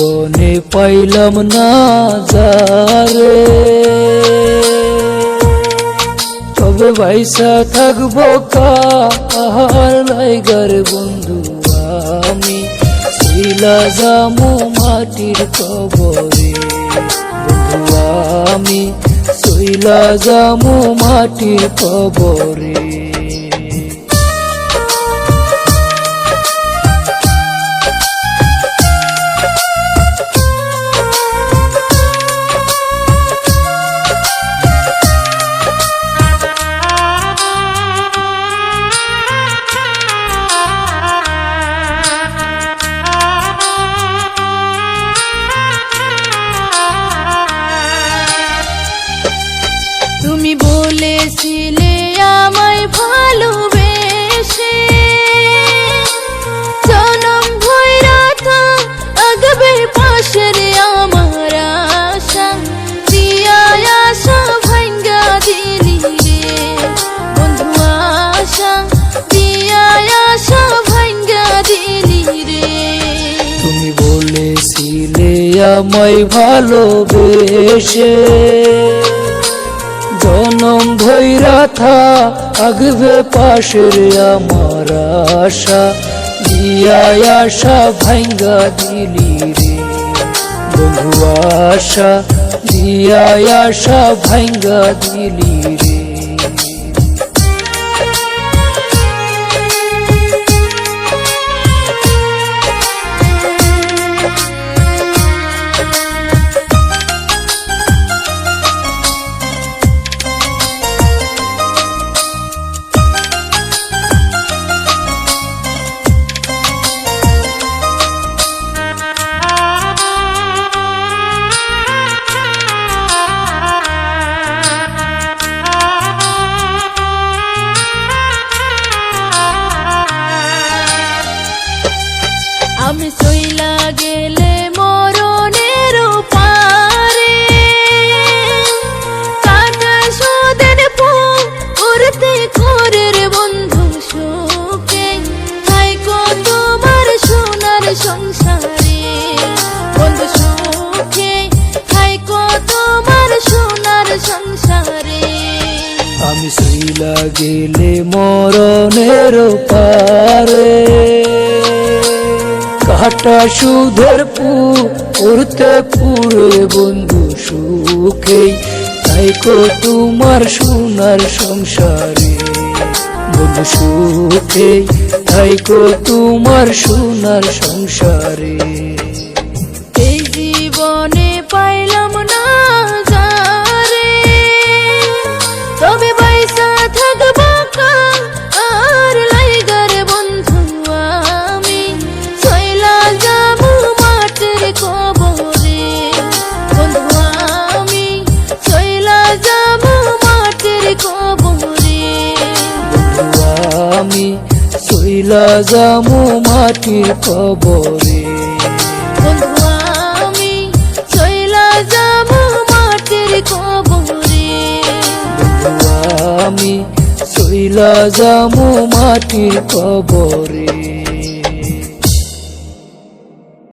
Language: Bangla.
জীবনে পাইলাম না যারে, তবে বাইসা থাকবো কার লাইগার বন্ধু আমি চইলা যামু মাটির কবরে, বন্ধু আমি চইলা যামু মাটির কবরে। তুমি বলেছিলে আমায় ভালোবেসে, জনম ভইরা আগবে পাশের আমার আশা, দিয়া আশা ভাঙ্গা দিলি রে বন্ধু, আশা দিয়া আশা ভাঙ্গা দিলি রে। তুমি বলেছিলে আমায় ভালোবেসে, জনম ধইরা আগবে পাশের আমার আশা, দিয়া আশা ভাঙ্গা দিলি রে বন্ধু, আশা দিয়া আশা ভাঙ্গা দিলি রে। আমি চইলা গেলে মরণের পারে, কাটা সুদের পুরতে ঘরের বন্ধু সুখে, থাইকো তোমার সোনার সংসারে বন্ধু সুখে, থাইকো তোমার সোনার সংসারে। আমি চইলা গেলে মরণের পারে, কাটা সুদের পুরতে পুরে বন্ধু সুখে, থাইকো তোমার সোনার সংসারে বন্ধু সুখে, থাইকো তোমার সোনার সংসারে। এই জীবনে পাইলাম না যারে, তবে বাইসা থাকবো আর লাইগার বন্ধু আমি চইলা যাবো মাটির কবরে, বন্ধু আমি চইলা যাবো মাটির কবরে, বন্ধু আমি চইলা যামু মাটির কবরে, বন্ধু আমি চইলা যাবো মাটির কবরে, বন্ধু আমি চইলা যামু মাটির কবরে।